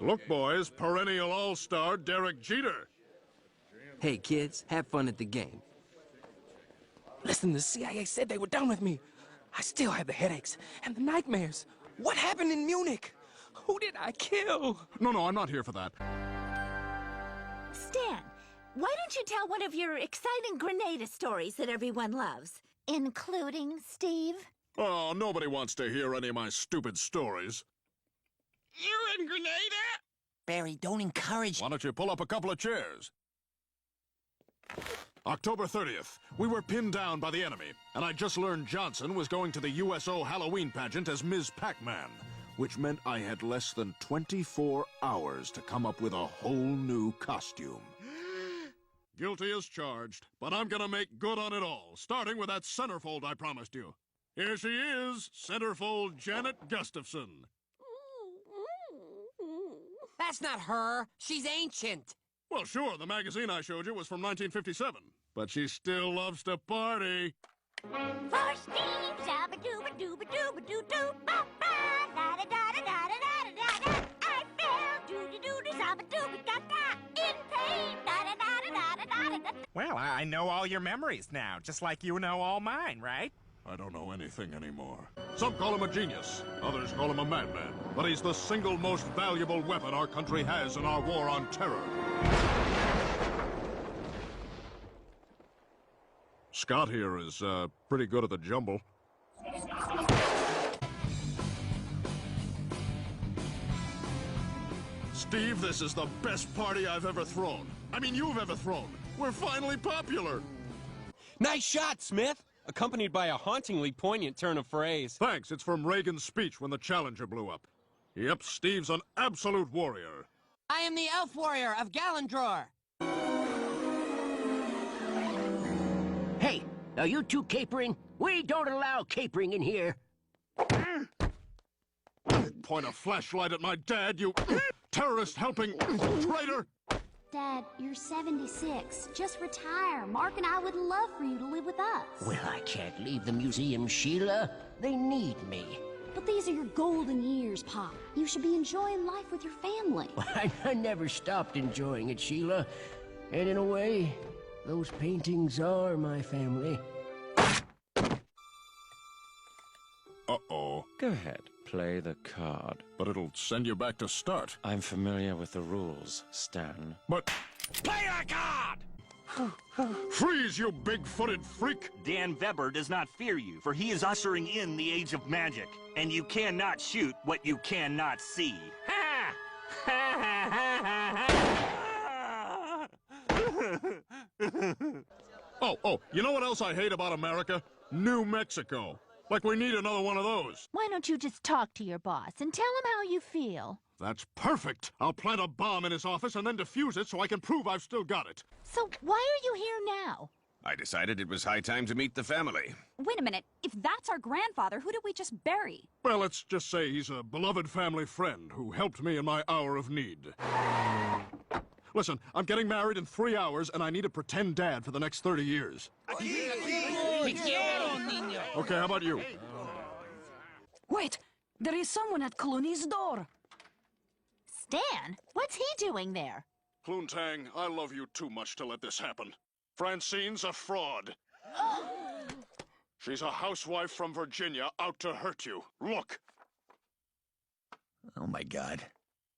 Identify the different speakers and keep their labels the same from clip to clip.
Speaker 1: Look, boys, perennial all-star Derek Jeter.
Speaker 2: Hey, kids, have fun at the game. Listen, the CIA said they were done with me. I still have the headaches and the nightmares. What happened in Munich? Who did I kill?
Speaker 1: No, I'm not here for that.
Speaker 3: Stan, why don't you tell one of your exciting Grenada stories that everyone loves? Including Steve?
Speaker 1: Oh, nobody wants to hear any of my stupid stories.
Speaker 4: You're in Grenada?
Speaker 5: Barry, don't encourage...
Speaker 1: Why don't you pull up a couple of chairs? October 30th, we were pinned down by the enemy, and I just learned Johnson was going to the USO Halloween pageant as Ms. Pac-Man, which meant I had less than 24 hours to come up with a whole new costume. Guilty as charged, but I'm gonna make good on it all, starting with that centerfold I promised you. Here she is, centerfold Janet Gustafson.
Speaker 5: That's not her. She's ancient.
Speaker 1: Well, sure, the magazine I showed you was from 1957, but she still loves to party.
Speaker 3: For Steve, zabba-dooba-dooba-dooba-doo-doo, ba-ba-da-da-da-da-da-da-da-da. I fell, doo-doo-doo-doo, zabba-dooba-da-da, in pain, da-da-da-da-da-da-da.
Speaker 4: Well, I know all your memories now, just like you know all mine, right?
Speaker 1: I don't know anything anymore. Some call him a genius, others call him a madman, but he's the single most valuable weapon our country has in our war on terror. Scott here is pretty good at the jumble. Steve, this is the best party I've ever thrown. I mean, you've ever thrown. We're finally popular.
Speaker 2: Nice shot, Smith. Accompanied by a hauntingly poignant turn of phrase.
Speaker 1: Thanks, it's from Reagan's speech when the Challenger blew up. Yep, Steve's an absolute warrior.
Speaker 5: I am the elf warrior of Gallandror.
Speaker 6: Hey, are you two capering? We don't allow capering in here.
Speaker 1: Point a flashlight at my dad, you terrorist helping traitor!
Speaker 7: Dad, you're 76. Just retire. Mark and I would love for you to live with us.
Speaker 6: Well, I can't leave the museum, Sheila. They need me.
Speaker 7: But these are your golden years, Pop. You should be enjoying life with your family.
Speaker 6: I never stopped enjoying it, Sheila. And in a way, those paintings are my family.
Speaker 1: Uh-oh.
Speaker 8: Go ahead, play the card.
Speaker 1: But it'll send you back to start.
Speaker 8: I'm familiar with the rules, Stan.
Speaker 1: But...
Speaker 4: Play a card!
Speaker 1: Freeze, you big-footed freak!
Speaker 9: Dan Weber does not fear you, for he is ushering in the age of magic, and you cannot shoot what you cannot see. Ha!
Speaker 1: Oh, you know what else I hate about America? New Mexico. Like we need another one of those.
Speaker 3: Why don't you just talk to your boss and tell him how you feel?
Speaker 1: That's perfect. I'll plant a bomb in his office and then defuse it so I can prove I've still got it.
Speaker 3: So why are you here now?
Speaker 10: I decided it was high time to meet the family.
Speaker 11: Wait a minute. If that's our grandfather, who did we just bury?
Speaker 1: Well, let's just say he's a beloved family friend who helped me in my hour of need. Listen, I'm getting married in 3 hours, and I need a pretend dad for the next 30 years. Okay, how about you?
Speaker 11: Wait, there is someone at Clooney's door.
Speaker 3: Stan, what's he doing there?
Speaker 1: Cluntang, I love you too much to let this happen. Francine's a fraud. She's a housewife from Virginia out to hurt you. Look.
Speaker 12: Oh my God.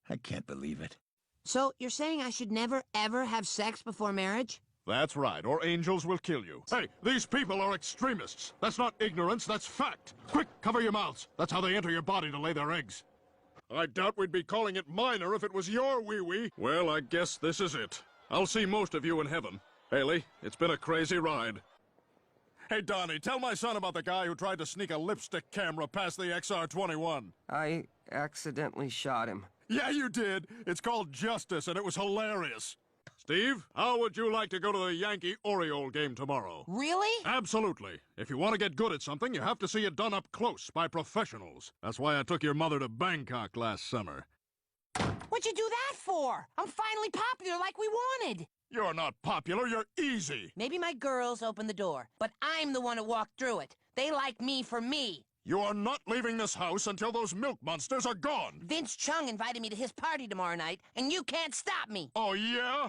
Speaker 12: I can't believe it.
Speaker 5: So, you're saying I should never, ever have sex before marriage?
Speaker 1: That's right, or angels will kill you. Hey, these people are extremists. That's not ignorance, that's fact. Quick, cover your mouths. That's how they enter your body to lay their eggs. I doubt we'd be calling it minor if it was your wee-wee. Well, I guess this is it. I'll see most of you in heaven. Haley, it's been a crazy ride. Hey, Donnie, tell my son about the guy who tried to sneak a lipstick camera past the XR-21.
Speaker 2: I accidentally shot him.
Speaker 1: Yeah, you did. It's called Justice, and it was hilarious. Steve, how would you like to go to the Yankee-Oriole game tomorrow?
Speaker 5: Really?
Speaker 1: Absolutely. If you want to get good at something, you have to see it done up close by professionals. That's why I took your mother to Bangkok last summer.
Speaker 5: What'd you do that for? I'm finally popular like we wanted.
Speaker 1: You're not popular, you're easy.
Speaker 5: Maybe my girls opened the door, but I'm the one who walked through it. They like me for me.
Speaker 1: You are not leaving this house until those milk monsters are gone.
Speaker 5: Vince Chung invited me to his party tomorrow night, and you can't stop me.
Speaker 1: Oh, yeah?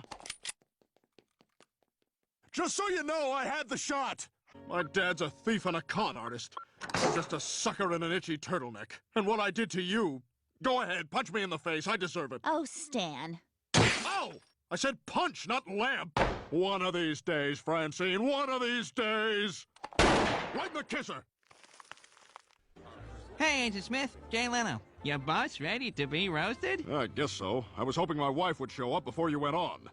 Speaker 1: Just so you know, I had the shot. My dad's a thief and a con artist. Just a sucker in an itchy turtleneck. And what I did to you... Go ahead, punch me in the face. I deserve it.
Speaker 3: Oh, Stan.
Speaker 1: Ow! I said punch, not lamp. One of these days, Francine. One of these days. Right in the kisser.
Speaker 13: Hey, Agent Smith. Jay Leno. Your boss ready to be roasted?
Speaker 1: I guess so. I was hoping my wife would show up before you went on.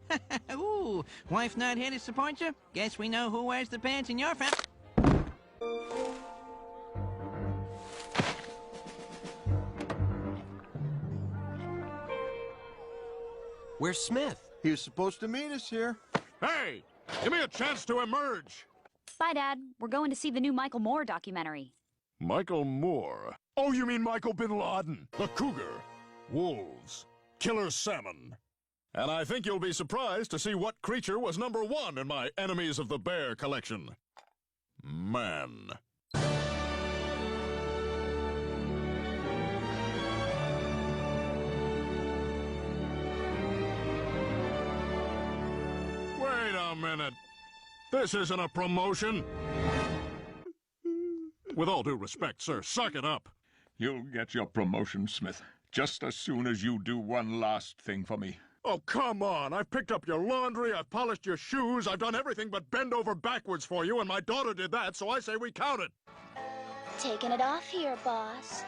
Speaker 13: Ooh, wife not here to support you? Guess we know who wears the pants in your family.
Speaker 2: Where's Smith?
Speaker 14: He was supposed to meet us here.
Speaker 1: Hey! Give me a chance to emerge!
Speaker 15: Bye, Dad. We're going to see the new Michael Moore documentary.
Speaker 1: Michael Moore? Oh, you mean Michael Bin Laden? The cougar, wolves, killer salmon. And I think you'll be surprised to see what creature was #1 in my Enemies of the Bear collection. Man. Wait a minute. This isn't a promotion. With all due respect, sir, suck it up.
Speaker 12: You'll get your promotion, Smith, just as soon as you do one last thing for me.
Speaker 1: Oh, come on. I've picked up your laundry, I've polished your shoes, I've done everything but bend over backwards for you, and my daughter did that, so I say we count it.
Speaker 7: Taking it off here, boss.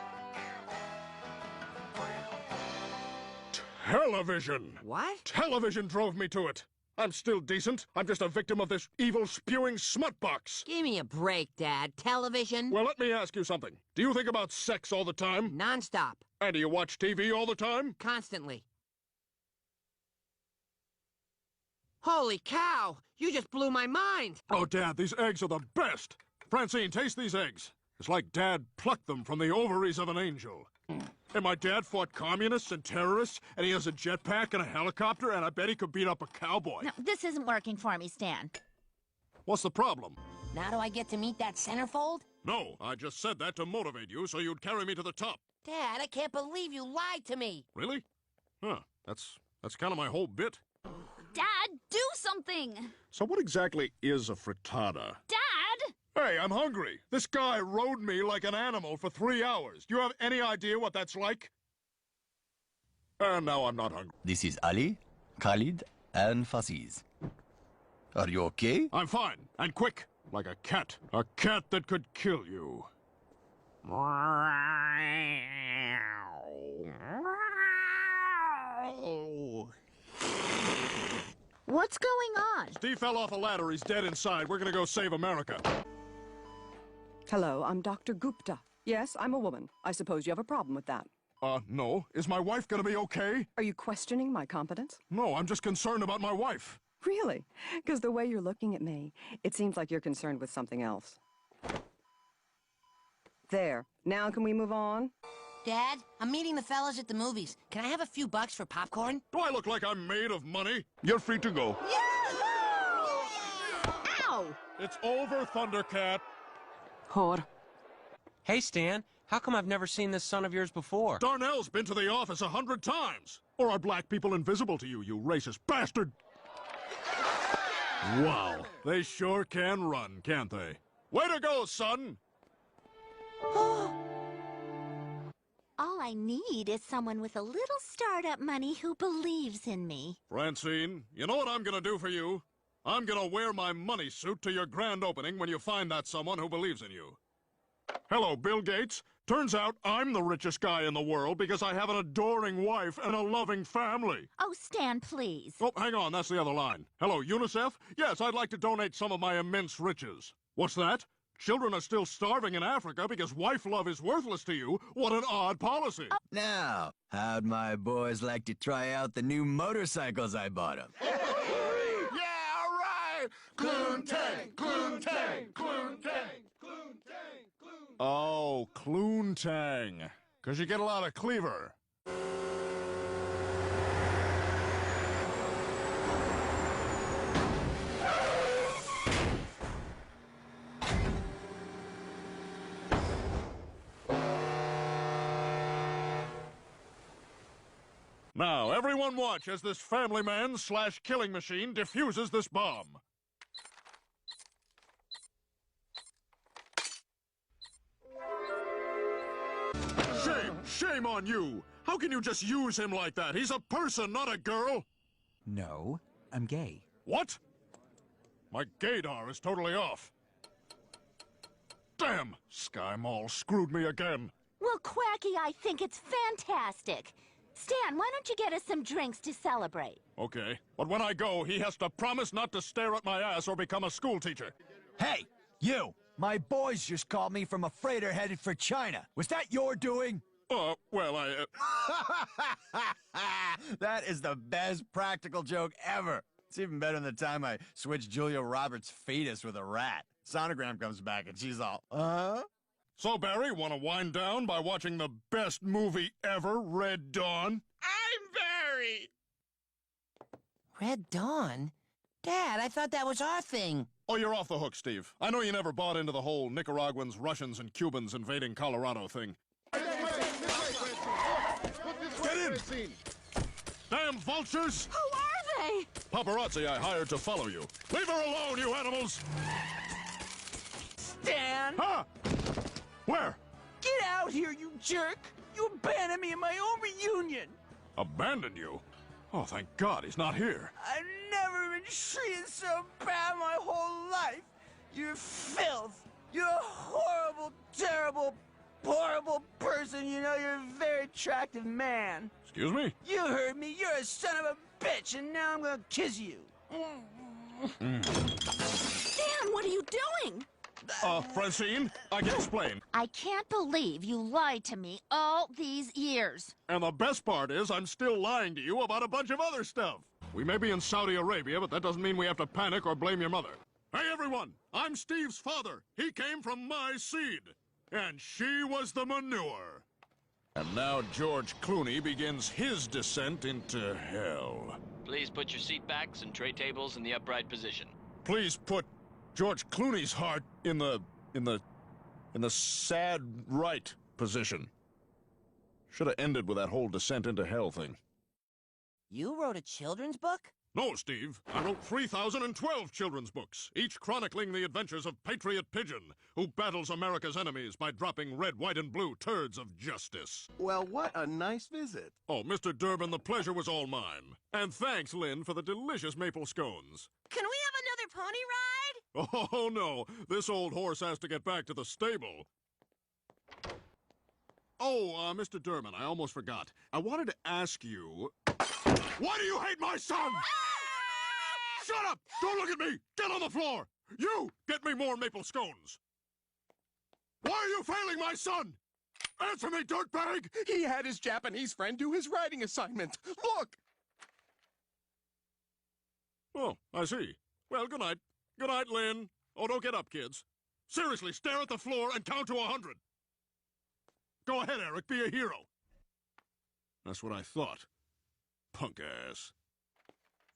Speaker 1: Television!
Speaker 5: What?
Speaker 1: Television drove me to it. I'm still decent. I'm just a victim of this evil, spewing smut-box.
Speaker 5: Give me a break, Dad. Television?
Speaker 1: Well, let me ask you something. Do you think about sex all the time?
Speaker 5: Nonstop.
Speaker 1: And do you watch TV all the time?
Speaker 5: Constantly. Holy cow! You just blew my mind!
Speaker 1: Oh, Dad, these eggs are the best! Francine, taste these eggs. It's like Dad plucked them from the ovaries of an angel. And my dad fought communists and terrorists, and he has a jetpack and a helicopter, and I bet he could beat up a cowboy.
Speaker 3: No, this isn't working for me, Stan.
Speaker 1: What's the problem?
Speaker 5: Now do I get to meet that centerfold?
Speaker 1: No, I just said that to motivate you so you'd carry me to the top.
Speaker 5: Dad, I can't believe you lied to me.
Speaker 1: Really? Huh, that's kind of my whole bit.
Speaker 15: Dad, do something!
Speaker 1: So what exactly is a frittata?
Speaker 15: Dad!
Speaker 1: Hey, I'm hungry. This guy rode me like an animal for 3 hours. Do you have any idea what that's like? And now I'm not hungry.
Speaker 16: This is Ali, Khalid, and Faziz. Are you okay?
Speaker 1: I'm fine, and quick, like a cat. A cat that could kill you.
Speaker 3: What's going on?
Speaker 1: Steve fell off a ladder. He's dead inside. We're gonna go save America.
Speaker 17: Hello, I'm Dr. Gupta. Yes, I'm a woman. I suppose you have a problem with that.
Speaker 1: No. Is my wife gonna be okay?
Speaker 17: Are you questioning my competence?
Speaker 1: No, I'm just concerned about my wife.
Speaker 17: Really? Because the way you're looking at me, it seems like you're concerned with something else. There. Now can we move on?
Speaker 5: Dad, I'm meeting the fellas at the movies. Can I have a few bucks for popcorn?
Speaker 1: Do I look like I'm made of money? You're free to go.
Speaker 3: Ow!
Speaker 1: It's over, Thundercat.
Speaker 2: Whore. Hey, Stan. How come I've never seen this son of yours before?
Speaker 1: Darnell's been to the office 100 times. Or are black people invisible to you, you racist bastard? Wow. They sure can run, can't they? Way to go, son!
Speaker 3: All I need is someone with a little startup money who believes in me.
Speaker 1: Francine, you know what I'm gonna do for you? I'm gonna wear my money suit to your grand opening when you find that someone who believes in you. Hello, Bill Gates. Turns out I'm the richest guy in the world because I have an adoring wife and a loving family.
Speaker 3: Oh, Stan, please.
Speaker 1: Oh, hang on, that's the other line. Hello, UNICEF? Yes, I'd like to donate some of my immense riches. What's that? Children are still starving in Africa because wife love is worthless to you? What an odd policy.
Speaker 16: Now, how'd my boys like to try out the new motorcycles I bought them?
Speaker 1: Yeah, all right! Clune-tang, Clune-tang, Clune-tang, Clune-tang, Clune-tang. Oh, Clune-tang. 'Cause you get a lot of cleaver. Now, everyone watch as this family man / killing machine defuses this bomb. Shame on you! How can you just use him like that? He's a person, not a girl!
Speaker 18: No, I'm gay.
Speaker 1: What? My gaydar is totally off. Damn! Sky Mall screwed me again.
Speaker 3: Well, Quacky, I think it's fantastic. Stan, why don't you get us some drinks to celebrate?
Speaker 1: Okay, but when I go, he has to promise not to stare at my ass or become a school teacher.
Speaker 16: Hey, you! My boys just called me from a freighter headed for China. Was that your doing?
Speaker 1: Well,
Speaker 16: That is the best practical joke ever. It's even better than the time I switched Julia Roberts' fetus with a rat. Sonogram comes back and she's all,
Speaker 1: So, Barry, want to wind down by watching the best movie ever, Red Dawn?
Speaker 13: I'm Barry!
Speaker 5: Red Dawn? Dad, I thought that was our thing.
Speaker 1: Oh, you're off the hook, Steve. I know you never bought into the whole Nicaraguans, Russians, and Cubans invading Colorado thing. Get in! Damn vultures!
Speaker 11: Who are they?
Speaker 1: Paparazzi I hired to follow you. Leave her alone, you animals!
Speaker 13: Stan!
Speaker 1: Huh? Where?
Speaker 13: Get out here, you jerk! You abandoned me in my own reunion!
Speaker 1: Abandoned you? Oh, thank God he's not here.
Speaker 13: I've never been treated so bad my whole life! You're filth! You're a horrible, terrible, horrible person. You know, you're a very attractive man.
Speaker 1: Excuse me?
Speaker 13: You heard me. You're a son of a bitch, and now I'm gonna kiss you.
Speaker 3: Stan, what are you doing?
Speaker 1: Francine, I can explain.
Speaker 3: I can't believe you lied to me all these years.
Speaker 1: And the best part is I'm still lying to you about a bunch of other stuff. We may be in Saudi Arabia, but that doesn't mean we have to panic or blame your mother. Hey, everyone! I'm Steve's father. He came from my seed. And she was the manure. And now George Clooney begins his descent into hell.
Speaker 19: Please put your seat backs and tray tables in the upright position.
Speaker 1: Please put George Clooney's heart in the sad right position. Should have ended with that whole descent into hell thing.
Speaker 5: You wrote a children's book?
Speaker 1: No, Steve. I wrote 3,012 children's books, each chronicling the adventures of Patriot Pigeon, who battles America's enemies by dropping red, white, and blue turds of justice.
Speaker 14: Well, what a nice visit.
Speaker 1: Oh, Mr. Durbin, the pleasure was all mine. And thanks, Lynn, for the delicious maple scones.
Speaker 5: Can we have another pony ride?
Speaker 1: Oh, no. This old horse has to get back to the stable. Oh, Mr. Durbin, I almost forgot. I wanted to ask you... Why do you hate my son? Shut up! Don't look at me! Get on the floor! You! Get me more maple scones! Why are you failing my son? Answer me, dirtbag!
Speaker 20: He had his Japanese friend do his writing assignment. Look!
Speaker 1: Oh, I see. Well, good night. Good night, Lynn. Oh, don't get up, kids. Seriously, stare at the floor and count to 100. Go ahead, Eric. Be a hero. That's what I thought. Punk ass.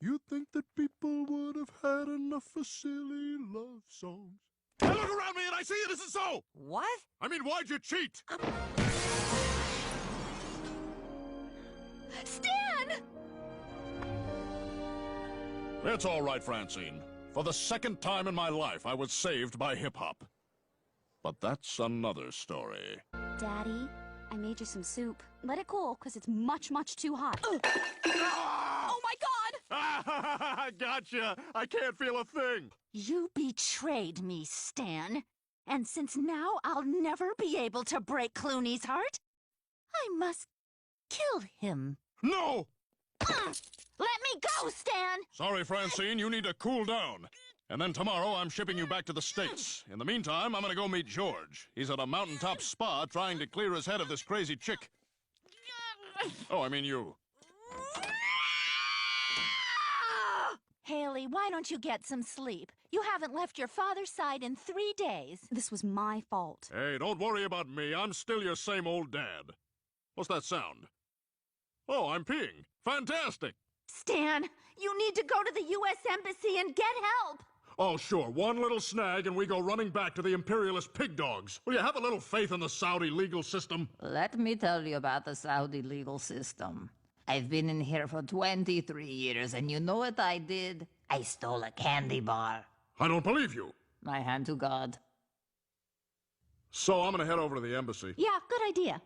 Speaker 1: You'd think that people would have had enough of silly love songs. I look around me and I see it isn't so!
Speaker 5: What?
Speaker 1: I mean, why'd you cheat?
Speaker 3: Stan!
Speaker 1: It's all right, Francine. For the second time in my life, I was saved by hip-hop. But that's another story.
Speaker 15: Daddy, I made you some soup. Let it cool, because it's much, much too hot.
Speaker 3: Oh my God!
Speaker 1: Gotcha! I can't feel a thing!
Speaker 3: You betrayed me, Stan. And since now I'll never be able to break Clooney's heart, I must kill him.
Speaker 1: No!
Speaker 3: Let me go, Stan!
Speaker 1: Sorry, Francine, you need to cool down. And then tomorrow, I'm shipping you back to the States. In the meantime, I'm gonna go meet George. He's at a mountaintop spa trying to clear his head of this crazy chick. Oh, I mean you.
Speaker 3: Haley, why don't you get some sleep? You haven't left your father's side in 3 days.
Speaker 15: This was my fault.
Speaker 1: Hey, don't worry about me. I'm still your same old dad. What's that sound? Oh, I'm peeing. Fantastic!
Speaker 3: Stan, you need to go to the U.S. Embassy and get help!
Speaker 1: Oh, sure. One little snag and we go running back to the imperialist pig dogs. Will you have a little faith in the Saudi legal system?
Speaker 21: Let me tell you about the Saudi legal system. I've been in here for 23 years, and you know what I did? I stole a candy bar.
Speaker 1: I don't believe you.
Speaker 21: My hand to God.
Speaker 1: So I'm gonna head over to the embassy.
Speaker 15: Yeah, good idea.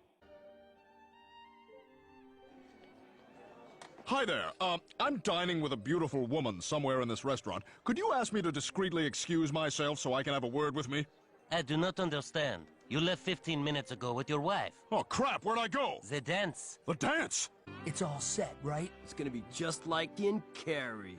Speaker 1: Hi there. I'm dining with a beautiful woman somewhere in this restaurant. Could you ask me to discreetly excuse myself so I can have a word with me?
Speaker 22: I do not understand. You left 15 minutes ago with your wife.
Speaker 1: Oh, crap, where'd I go?
Speaker 22: The dance.
Speaker 1: The dance?
Speaker 6: It's all set, right? It's gonna be just like in Carrie.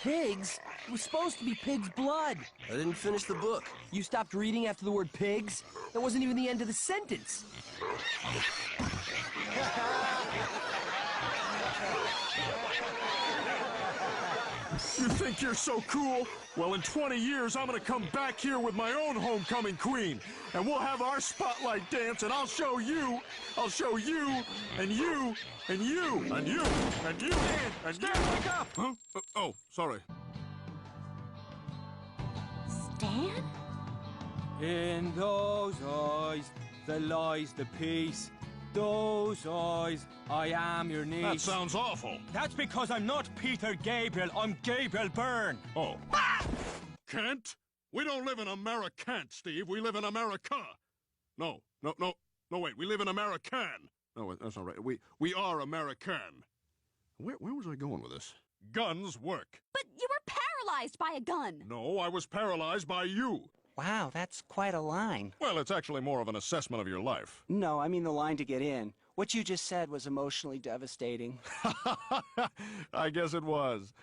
Speaker 6: Pigs? It was supposed to be pig's blood. I didn't finish the book. You stopped reading after the word pigs? That wasn't even the end of the sentence.
Speaker 1: You think you're so cool? Well, in 20 years, I'm gonna come back here with my own homecoming queen, and we'll have our spotlight dance, and I'll show you, and you, and you, and you, and you, and you, and you. Wake up! Huh? Oh, sorry.
Speaker 3: Stan?
Speaker 23: In those eyes, the lies the peace. Those eyes, I am your niece.
Speaker 1: That sounds awful.
Speaker 23: That's because I'm not Peter Gabriel, I'm Gabriel Byrne.
Speaker 1: Oh. Kent? We don't live in America, Steve. We live in America. No, wait. We live in American. No, that's not right. We are American. Where was I going with this? Guns work.
Speaker 15: But you were paralyzed by a gun.
Speaker 1: No, I was paralyzed by you.
Speaker 24: Wow, that's quite a line.
Speaker 1: Well, it's actually more of an assessment of your life.
Speaker 24: No, I mean the line to get in. What you just said was emotionally devastating.
Speaker 1: I guess it was.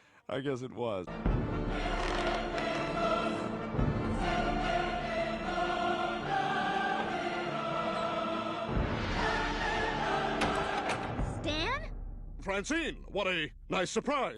Speaker 3: Stan?
Speaker 1: Francine, what a nice surprise.